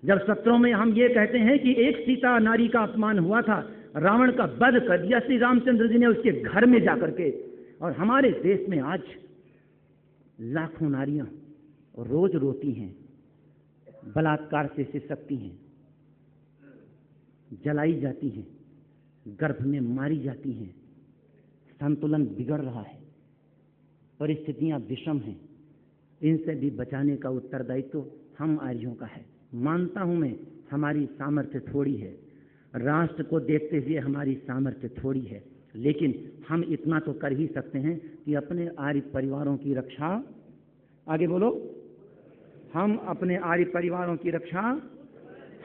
जब सत्रों में हम ये कहते हैं कि एक सीता नारी का अपमान हुआ था, रावण का वध कर दिया श्री रामचंद्र जी ने उसके घर में जाकर के, और हमारे देश में आज लाखों नारियां रोज रोती हैं, बलात्कार से सिसकती हैं, जलाई जाती हैं, गर्भ में मारी जाती हैं, संतुलन बिगड़ रहा है, परिस्थितियां विषम हैं। इनसे भी बचाने का उत्तरदायित्व हम आर्यों का है। मानता हूं मैं, हमारी सामर्थ्य थोड़ी है, राष्ट्र को देखते हुए हमारी सामर्थ्य थोड़ी है, लेकिन हम इतना तो कर ही सकते हैं कि अपने आर्य परिवारों की रक्षा, आगे बोलो, हम अपने आर्य परिवारों की रक्षा,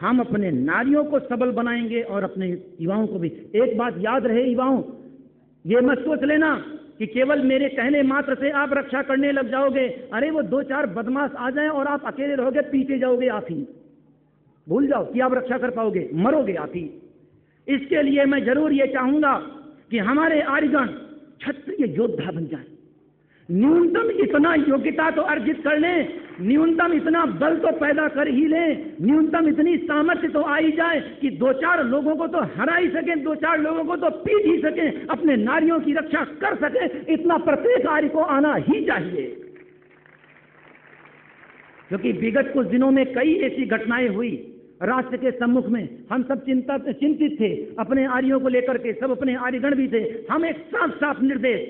हम अपने नारियों को सबल बनाएंगे और अपने युवाओं को भी। एक बात याद रहे युवाओं, ये मत सोच लेना कि केवल मेरे कहने मात्र से आप रक्षा करने लग जाओगे। अरे वो 2-4 बदमाश आ जाएं और आप अकेले रहोगे, पीटे जाओगे आप ही। भूल जाओ कि आप रक्षा कर पाओगे, मरोगे आप ही। इसके लिए मैं जरूर ये चाहूंगा कि हमारे आर्यगण क्षत्रिय योद्धा बन जाए, न्यूनतम इतना योग्यता तो अर्जित कर लें, न्यूनतम इतना बल तो पैदा कर ही लें, न्यूनतम इतनी सामर्थ्य तो आ ही जाए कि 2-4 लोगों को तो हरा ही सकें, 2-4 लोगों को तो पीट ही सकें, अपने नारियों की रक्षा कर सकें। इतना प्रत्येक आर्य को आना ही चाहिए, क्योंकि विगत कुछ दिनों में कई ऐसी घटनाएं हुई राष्ट्र के सम्मुख में। हम सब चिंतित थे अपने आर्यों को लेकर के, सब अपने आर्यगण भी थे। हम एक साफ साफ निर्देश,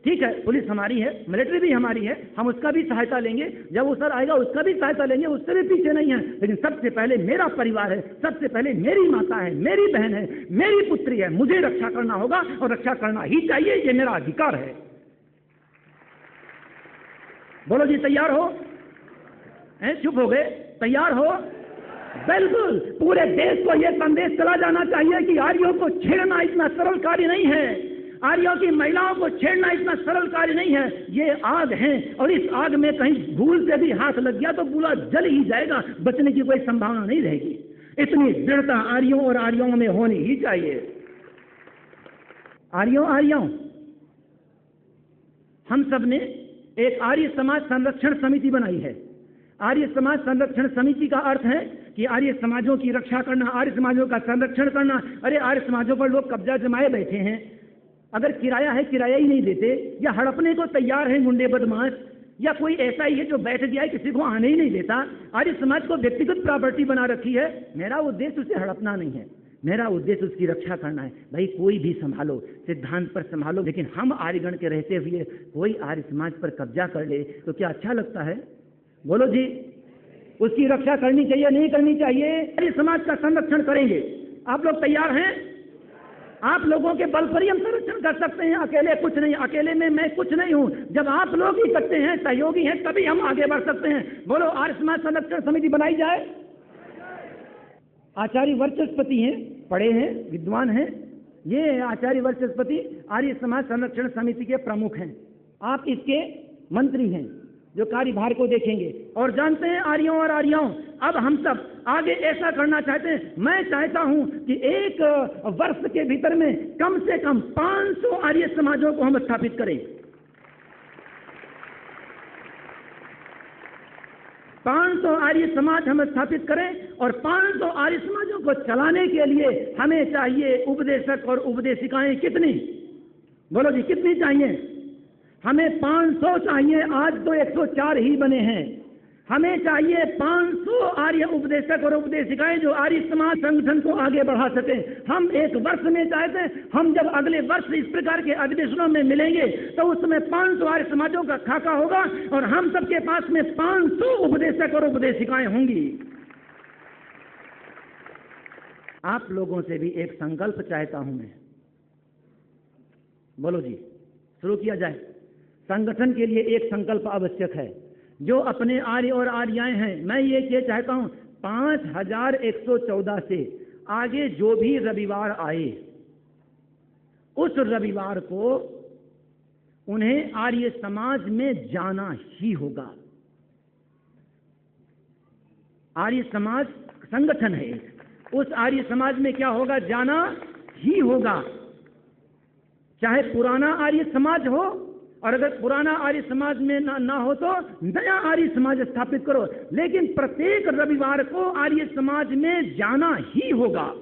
ठीक है पुलिस हमारी है, मिलिट्री भी हमारी है, हम उसका भी सहायता लेंगे, जब वो सर आएगा उसका भी सहायता लेंगे, उससे भी पीछे नहीं है, लेकिन सबसे पहले मेरा परिवार है, सबसे पहले मेरी माता है, मेरी बहन है, मेरी पुत्री है, मुझे रक्षा करना होगा और रक्षा करना ही चाहिए, ये मेरा अधिकार है। बोलो जी, तैयार हो? चुप हो गए? तैयार हो? बिल्कुल। पूरे देश को यह संदेश चला जाना चाहिए कि आर्यों को छेड़ना इतना सरल कार्य नहीं है, आर्यों की महिलाओं को छेड़ना इतना सरल कार्य नहीं है। ये आग है और इस आग में कहीं भूल से भी हाथ लग गया तो पूरा जल ही जाएगा, बचने की कोई संभावना नहीं रहेगी। इतनी दृढ़ता आर्यों और आर्यों में होनी ही चाहिए। आर्यों हम सब ने एक आर्य समाज संरक्षण समिति बनाई है। आर्य समाज संरक्षण समिति का अर्थ है कि आर्य समाजों की रक्षा करना, आर्य समाजों का संरक्षण करना। अरे आर्य समाजों पर लोग कब्जा जमाए बैठे हैं, अगर किराया है किराया ही नहीं देते, या हड़पने को तैयार है गुंडे बदमाश, या कोई ऐसा ही है जो बैठ गया है, किसी को आने ही नहीं देता। आर्य समाज को व्यक्तिगत प्रॉपर्टी बना रखी है। मेरा उद्देश्य उसे हड़पना नहीं है, मेरा उद्देश्य उसकी रक्षा करना है। भाई कोई भी संभालो, सिद्धांत पर संभालो, लेकिन हम आर्यगण के रहते हुए कोई आर्य समाज पर कब्जा कर ले तो क्या अच्छा लगता है? बोलो जी, उसकी रक्षा करनी चाहिए नहीं करनी चाहिए? आर्य समाज का संरक्षण करेंगे। आप लोग तैयार हैं? आप लोगों के बल पर ही हम संरक्षण कर सकते हैं, अकेले कुछ नहीं। अकेले में मैं कुछ नहीं हूं, जब आप लोग इकट्ठे हैं, सहयोगी हैं, तभी हम आगे बढ़ सकते हैं। बोलो, आर्य समाज संरक्षण समिति बनाई जाए। आचार्य वर्चस्पति हैं, पढ़े हैं, विद्वान हैं, ये आचार्य वर्चस्पति आर्य समाज संरक्षण समिति के प्रमुख हैं। आप इसके मंत्री हैं जो कार्यभार को देखेंगे और जानते हैं आर्यों और आर्यों, अब हम सब आगे ऐसा करना चाहते हैं। मैं चाहता हूं कि एक वर्ष के भीतर में कम से कम 500 आर्य समाजों को हम स्थापित करें। 500 आर्य समाज हम स्थापित करें और 500 आर्य समाजों को चलाने के लिए हमें चाहिए उपदेशक और उपदेशिकाएं। कितनी? बोलो जी, कितनी चाहिए? हमें 500 चाहिए। आज तो 104 ही बने हैं। हमें चाहिए 500 आर्य उपदेशक और उपदेशिकाएं जो आर्य समाज संगठन को आगे बढ़ा सकें। हम एक वर्ष में चाहते हैं, हम जब अगले वर्ष इस प्रकार के अधिवेशनों में मिलेंगे तो उसमें 500 आर्य समाजों का खाका होगा और हम सबके पास में 500 उपदेशक और उपदेशिकाएं होंगी। आप लोगों से भी एक संकल्प चाहता हूं मैं। बोलो जी, शुरू किया जाए। संगठन के लिए एक संकल्प आवश्यक है। जो अपने आर्य और आर्याएं हैं, मैं ये चाहता हूं 5114 से आगे जो भी रविवार आए, उस रविवार को उन्हें आर्य समाज में जाना ही होगा। आर्य समाज संगठन है, उस आर्य समाज में क्या होगा? जाना ही होगा। चाहे पुराना आर्य समाज हो और अगर पुराना आर्य समाज में ना हो तो नया आर्य समाज स्थापित करो, लेकिन प्रत्येक रविवार को आर्य समाज में जाना ही होगा।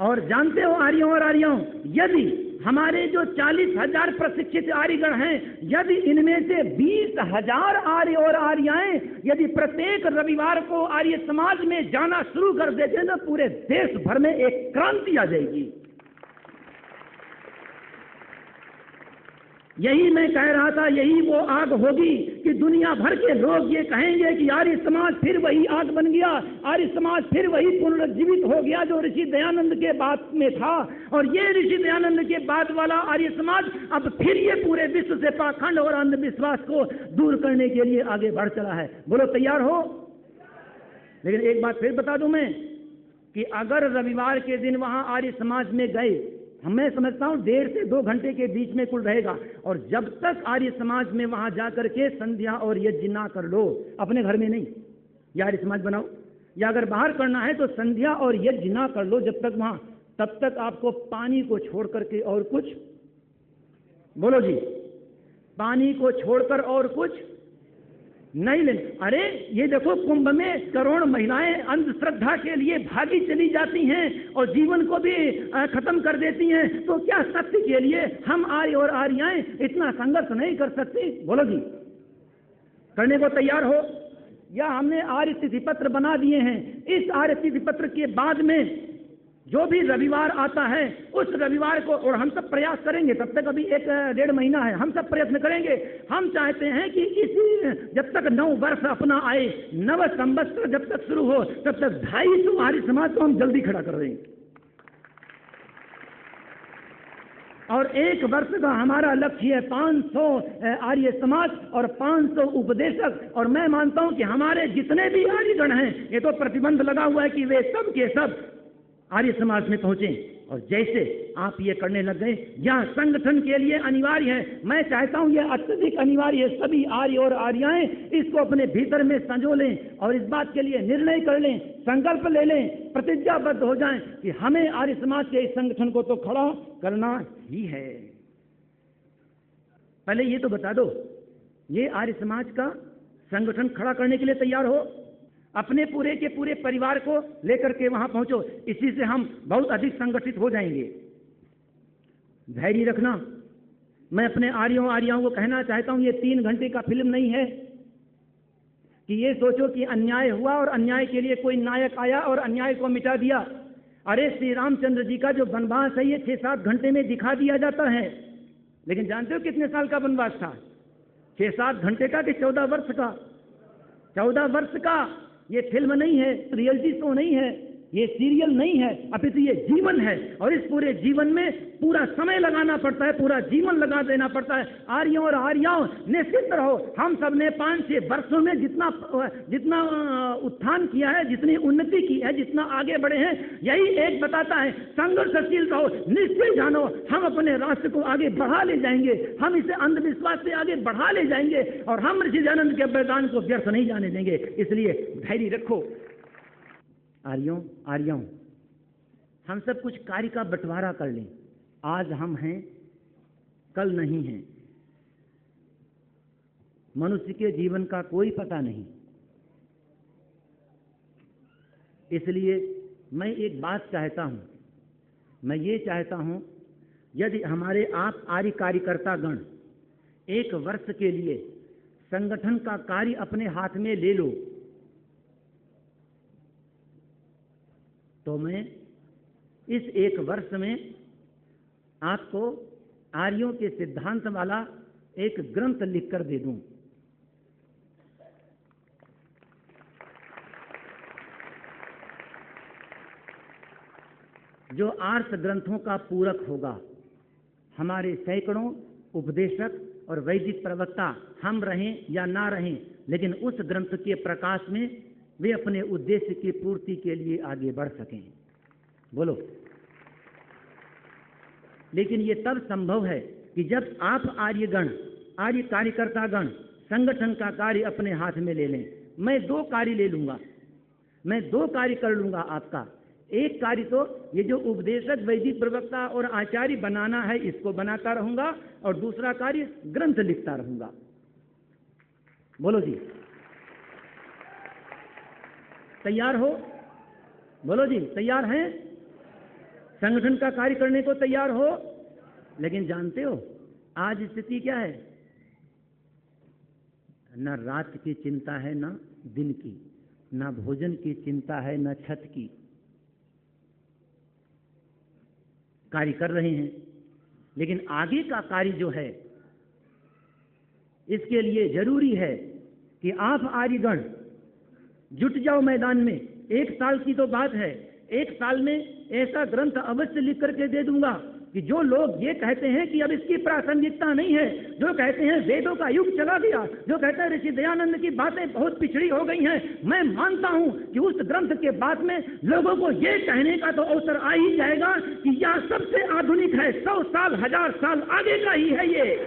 और जानते हो आर्यों और आर्यों, यदि हमारे जो 40,000 प्रशिक्षित आर्यगण हैं, यदि इनमें से 20,000 आर्य और आर्याएं यदि प्रत्येक रविवार को आर्य समाज में जाना शुरू कर देते हैं तो पूरे देश भर में एक क्रांति आ जाएगी। यही मैं कह रहा था, यही वो आग होगी कि दुनिया भर के लोग ये कहेंगे कि आर्य समाज फिर वही आग बन गया, आर्य समाज फिर वही पुनर्जीवित हो गया जो ऋषि दयानंद के बाद में था। और ये ऋषि दयानंद के बाद वाला आर्य समाज अब फिर ये पूरे विश्व से पाखंड और अंधविश्वास को दूर करने के लिए आगे बढ़ चला है। बोलो तैयार हो? लेकिन एक बात फिर बता दूं मैं कि अगर रविवार के दिन वहां आर्य समाज में गए, मैं समझता हूं 1.5 से 2 घंटे के बीच में कुल रहेगा, और जब तक आर्य समाज में वहां जाकर के संध्या और यज्ञ ना कर लो, अपने घर में नहीं, या आर्य समाज बनाओ, या अगर बाहर करना है तो संध्या और यज्ञ ना कर लो जब तक वहां, तब तक आपको पानी को छोड़ करके और कुछ, बोलो जी, पानी को छोड़कर और कुछ नहीं लेना। अरे ये देखो, कुंभ में करोड़ महिलाएं अंधश्रद्धा के लिए भागी चली जाती हैं और जीवन को भी खत्म कर देती हैं, तो क्या सत्य के लिए हम आर्य और आर्याएं इतना संघर्ष नहीं कर सकती? बोलो जी, करने को तैयार हो? या हमने आर्य तिथि पत्र बना दिए हैं, इस आर्य तिथि पत्र के बाद में जो भी रविवार आता है उस रविवार को, और हम सब प्रयास करेंगे, तब तक अभी 1-1.5 महीना है, हम सब प्रयत्न करेंगे। हम चाहते हैं कि इसी जब तक 9 वर्ष अपना आए, नव संवत्सर जब तक शुरू हो, तब तक 250 आर्य समाज को हम जल्दी खड़ा कर देंगे। और 1 वर्ष का हमारा लक्ष्य है 500 आर्य समाज और 500 उपदेशक। और मैं मानता हूं कि हमारे जितने भी आर्यगण हैं, ये तो प्रतिबंध लगा हुआ है कि वे सब के सब आर्य समाज में पहुंचे। और जैसे आप ये करने लग गए, यह संगठन के लिए अनिवार्य है। मैं चाहता हूं यह अत्यधिक अनिवार्य है, सभी आर्य और आर्याएं इसको अपने भीतर में संजो लें और इस बात के लिए निर्णय कर लें, संकल्प ले लें, प्रतिज्ञाबद्ध हो जाएं कि हमें आर्य समाज के इस संगठन को तो खड़ा करना ही है। पहले ये तो बता दो, ये आर्य समाज का संगठन खड़ा करने के लिए तैयार हो? अपने पूरे के पूरे परिवार को लेकर के वहां पहुंचो, इसी से हम बहुत अधिक संगठित हो जाएंगे। धैर्य रखना। मैं अपने आर्यों आर्याओं को कहना चाहता हूं, ये 3 घंटे का फिल्म नहीं है कि ये सोचो कि अन्याय हुआ और अन्याय के लिए कोई नायक आया और अन्याय को मिटा दिया। अरे श्री रामचंद्र जी का जो वनवास है ये 6-7 घंटे में दिखा दिया जाता है, लेकिन जानते हो कितने साल का वनवास था? 6-7 घंटे का कि 14 वर्ष का? 14 वर्ष का। ये फिल्म नहीं है, रियलिटी शो नहीं है, ये सीरियल नहीं है, अपितु ये जीवन है। और इस पूरे जीवन में पूरा समय लगाना पड़ता है, पूरा जीवन लगा देना पड़ता है। आर्यों और आर्याओं निश्चित रहो, हम सब ने 5-6 वर्षों में जितना उत्थान किया है, जितनी उन्नति की है, जितना आगे बढ़े हैं, यही एक बताता है संघर्षशील रहो, निश्चय जानो हम अपने राष्ट्र को आगे बढ़ा ले जाएंगे, हम इसे अंधविश्वास से आगे बढ़ा ले जाएंगे और हम ऋषि दयानंद के वरदान को व्यर्थ नहीं जाने देंगे। इसलिए धैर्य रखो। आर्यों आर्यों, हम सब कुछ कार्य का बंटवारा कर लें। आज हम हैं, कल नहीं हैं। मनुष्य के जीवन का कोई पता नहीं। इसलिए मैं एक बात चाहता हूं, मैं ये चाहता हूं, यदि हमारे आप आर्य कार्यकर्ता गण 1 वर्ष के लिए संगठन का कार्य अपने हाथ में ले लो, तो मैं इस 1 वर्ष में आपको आर्यों के सिद्धांत वाला एक ग्रंथ लिखकर दे दूं। जो आर्ष ग्रंथों का पूरक होगा। हमारे सैकड़ों उपदेशक और वैदिक प्रवक्ता हम रहें या ना रहें, लेकिन उस ग्रंथ के प्रकाश में वे अपने उद्देश्य की पूर्ति के लिए आगे बढ़ सकें। बोलो। लेकिन ये तब संभव है कि जब आप आर्यगण, आर्य कार्यकर्तागण संगठन का कार्य अपने हाथ में ले लें। मैं 2 कार्य ले लूंगा, मैं 2 कार्य कर लूंगा आपका। एक कार्य तो ये जो उपदेशक, वैदिक प्रवक्ता और आचार्य बनाना है, इसको बनाता रहूंगा, और दूसरा कार्य ग्रंथ लिखता रहूंगा। बोलो जी, तैयार हो? बोलो जी, तैयार हैं? संगठन का कार्य करने को तैयार हो? लेकिन जानते हो आज स्थिति क्या है? न रात की चिंता है, न दिन की, न भोजन की चिंता है, न छत की। कार्य कर रहे हैं, लेकिन आगे का कार्य जो है, इसके लिए जरूरी है कि आप आर्यगण जुट जाओ मैदान में। 1 साल की तो बात है, 1 साल में ऐसा ग्रंथ अवश्य लिख करके दे दूंगा कि जो लोग ये कहते हैं कि अब इसकी प्रासंगिकता नहीं है, जो कहते हैं वेदों का युग चला गया, जो कहते हैं ऋषि दयानंद की बातें बहुत पिछड़ी हो गई हैं, मैं मानता हूं कि उस ग्रंथ के बाद में लोगों को ये कहने का तो अवसर आ ही जाएगा कि यह सबसे आधुनिक है, 100 साल 1000 साल आगे का ही है ये।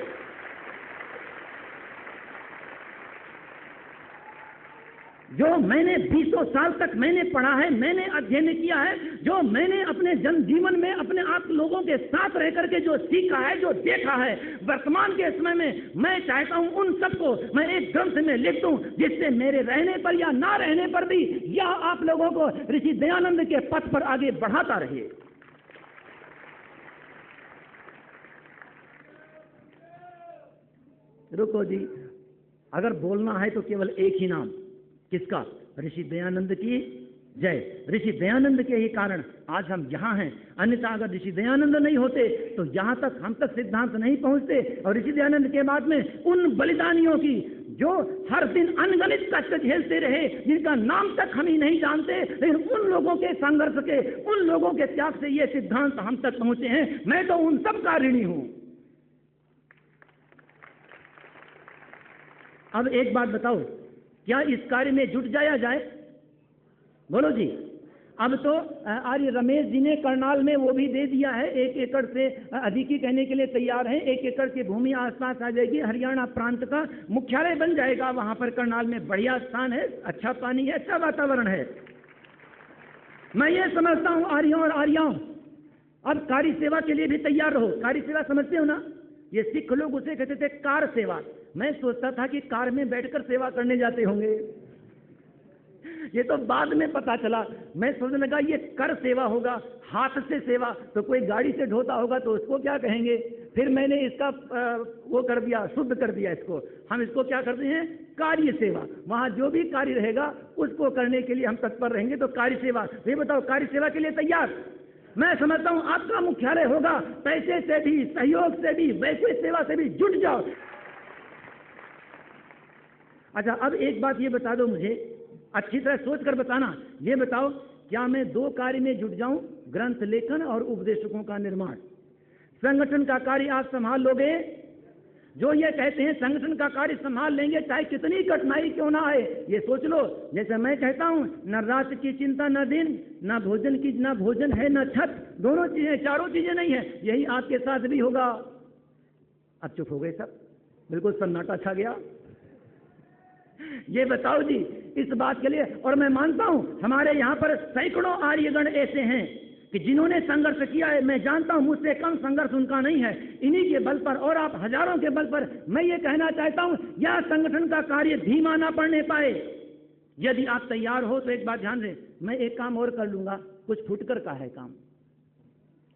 जो मैंने 20 साल तक मैंने पढ़ा है, मैंने अध्ययन किया है, जो मैंने अपने जन जीवन में अपने आप लोगों के साथ रह करके जो सीखा है, जो देखा है, वर्तमान के समय में मैं चाहता हूं उन सबको मैं एक ग्रंथ में लिख दूं, जिससे मेरे रहने पर या ना रहने पर भी यह आप लोगों को ऋषि दयानंद के पथ पर आगे बढ़ाता रहे। रुको जी, अगर बोलना है तो केवल एक ही नाम, किसका? ऋषि दयानंद की जय। ऋषि दयानंद के ही कारण आज हम यहाँ हैं, अन्यथा अगर ऋषि दयानंद नहीं होते तो यहाँ तक हम तक सिद्धांत नहीं पहुँचते। और ऋषि दयानंद के बाद में उन बलिदानियों की जो हर दिन अनगणित कष्ट झेलते रहे, जिनका नाम तक हम ही नहीं जानते, लेकिन उन लोगों के संघर्ष के, उन लोगों के त्याग से ये सिद्धांत हम तक पहुँचे हैं। मैं तो उन सब का ऋणी हूँ। अब एक बात बताओ, क्या इस कार्य में जुट जाया जाए? बोलो जी। अब तो आर्य रमेश जी ने करनाल में वो भी दे दिया है, 1 एकड़ से अधिक ही कहने के लिए तैयार है। 1 एकड़ की भूमि आसपास आ जाएगी, हरियाणा प्रांत का मुख्यालय बन जाएगा। वहां पर करनाल में बढ़िया स्थान है, अच्छा पानी है, अच्छा वातावरण है। मैं ये समझता हूँ आर्यों और आर्याओं, अब कार्य सेवा के लिए भी तैयार रहो। कार्य सेवा समझते हो ना? ये सिख लोग उसे कहते थे कार सेवा। मैं सोचता था कि कार में बैठकर सेवा करने जाते होंगे, ये तो बाद में पता चला। मैं सोचने लगा ये कर सेवा होगा, हाथ से सेवा, तो कोई गाड़ी से ढोता होगा तो उसको क्या कहेंगे। फिर मैंने इसका वो कर दिया, शुद्ध कर दिया इसको। हम इसको क्या करते हैं? कार्य सेवा। वहां जो भी कार्य रहेगा उसको करने के लिए हम तत्पर रहेंगे, तो कार्य सेवा। ये बताओ, कार्य सेवा के लिए तैयार? मैं समझता हूं आपका मुख्यालय होगा, पैसे से भी, सहयोग से भी, वैश्विक सेवा से भी जुट जाओ। अच्छा, अब एक बात ये बता दो मुझे, अच्छी तरह सोच कर बताना। ये बताओ, क्या मैं 2 कार्य में जुट जाऊं, ग्रंथ लेखन और उपदेशकों का निर्माण? संगठन का कार्य आप संभाल लोगे? जो ये कहते हैं संगठन का कार्य संभाल लेंगे चाहे कितनी कठिनाई क्यों ना आए, ये सोच लो। जैसे मैं कहता हूं, न रात की चिंता न दिन, न भोजन की, न भोजन है न छत, दोनों चीजें, चारों चीजें नहीं है। यही आपके साथ भी होगा। अब चुप हो गए सब, बिल्कुल सन्नाटा छा गया। ये बताओ जी, इस बात के लिए, और मैं मानता हूं हमारे यहाँ पर सैकड़ों आर्यगण ऐसे हैं कि जिन्होंने संघर्ष किया है। मैं जानता हूं मुझसे कम संघर्ष उनका नहीं है। इन्हीं के बल पर और आप हजारों के बल पर मैं ये कहना चाहता हूं, यह संगठन का कार्य धीमा ना पड़ने पाए। यदि आप तैयार हो तो एक बात ध्यान दें, मैं एक काम और कर लूंगा, कुछ फुटकर का है काम।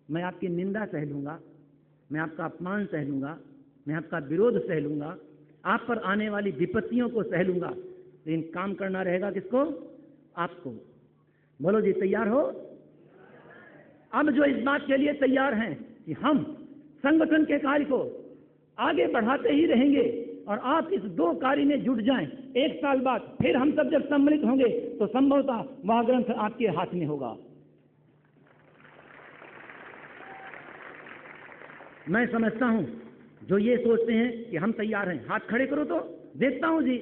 मैं आपकी निंदा सह लूंगा, मैं आपका अपमान सह लूंगा, मैं आपका विरोध सह लूंगा, आप पर आने वाली विपत्तियों को सह लूंगा, लेकिन काम करना रहेगा किसको? आपको। बोलो जी, तैयार हो? अब जो इस बात के लिए तैयार हैं कि हम संगठन के कार्य को आगे बढ़ाते ही रहेंगे और आप इस 2 कार्य में जुट जाएं, 1 साल बाद फिर हम सब जब सम्मिलित होंगे तो संभवतः वह ग्रंथ आपके हाथ में होगा। मैं समझता हूं जो ये सोचते हैं कि हम तैयार हैं, हाथ खड़े करो तो देखता हूं जी।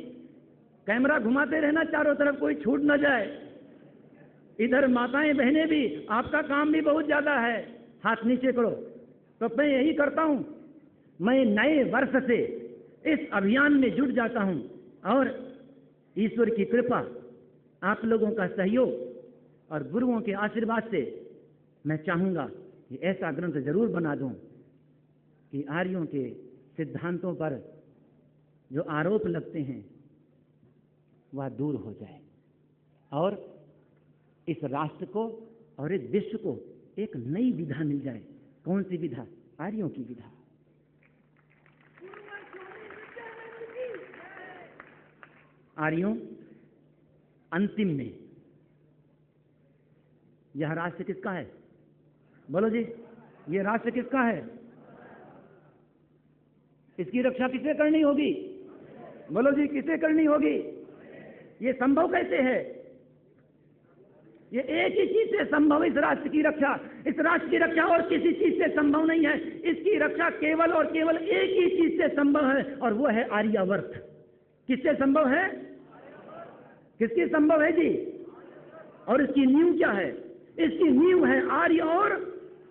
कैमरा घुमाते रहना चारों तरफ, कोई छूट न जाए। इधर माताएं बहनें भी, आपका काम भी बहुत ज्यादा है, हाथ नीचे करो। तो मैं यही करता हूं, मैं नए वर्ष से इस अभियान में जुट जाता हूं और ईश्वर की कृपा, आप लोगों का सहयोग और गुरुओं के आशीर्वाद से मैं चाहूँगा कि ऐसा ग्रंथ जरूर बना दूं कि आर्यों के सिद्धांतों पर जो आरोप लगते हैं वह दूर हो जाए और इस राष्ट्र को और इस विश्व को एक नई विधा मिल जाए। कौन सी विधा? आर्यों की विधा। आर्यों, अंतिम में यह राष्ट्र किसका है? बोलो जी, यह राष्ट्र किसका है? इसकी रक्षा किसे करनी होगी? बोलो जी, किसे करनी होगी? ये संभव कैसे है? ये एक ही चीज से संभव है, इस राष्ट्र की रक्षा। इस राष्ट्र की रक्षा और किसी चीज से संभव नहीं है। इसकी रक्षा केवल और केवल एक ही चीज से संभव है और वो है आर्यावर्त। किससे संभव है? किसकी संभव है जी? और इसकी नींव क्या है? इसकी नींव है आर्य और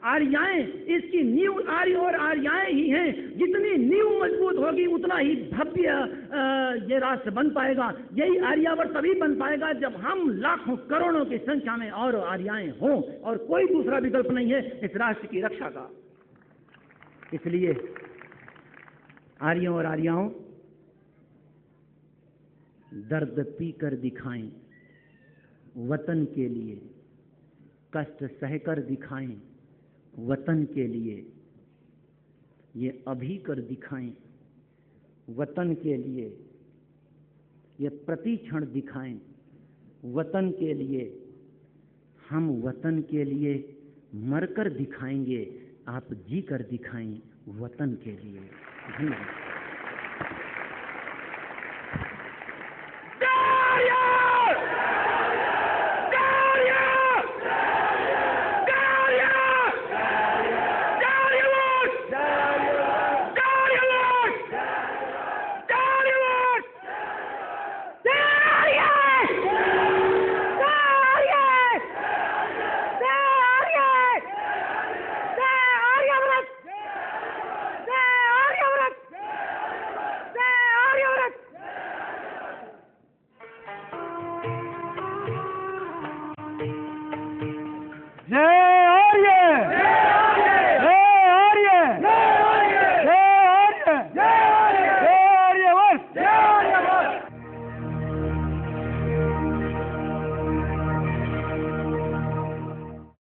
आर्याएं। इसकी नींव आर्य और आर्याएं ही हैं। जितनी नींव मजबूत होगी उतना ही भव्य ये राष्ट्र बन पाएगा। यही आर्यावर्त तभी बन पाएगा जब हम लाखों करोड़ों की संख्या में और आर्याएं हों, और कोई दूसरा विकल्प नहीं है इस राष्ट्र की रक्षा का। इसलिए आर्यों और आर्याओं, दर्द पीकर दिखाएं वतन के लिए, कष्ट सहकर दिखाएं वतन के लिए, ये अभी कर दिखाएं वतन के लिए, ये प्रति क्षण दिखाएं वतन के लिए। हम वतन के लिए मरकर दिखाएंगे, आप जी कर दिखाएं वतन के लिए। धन्यवाद।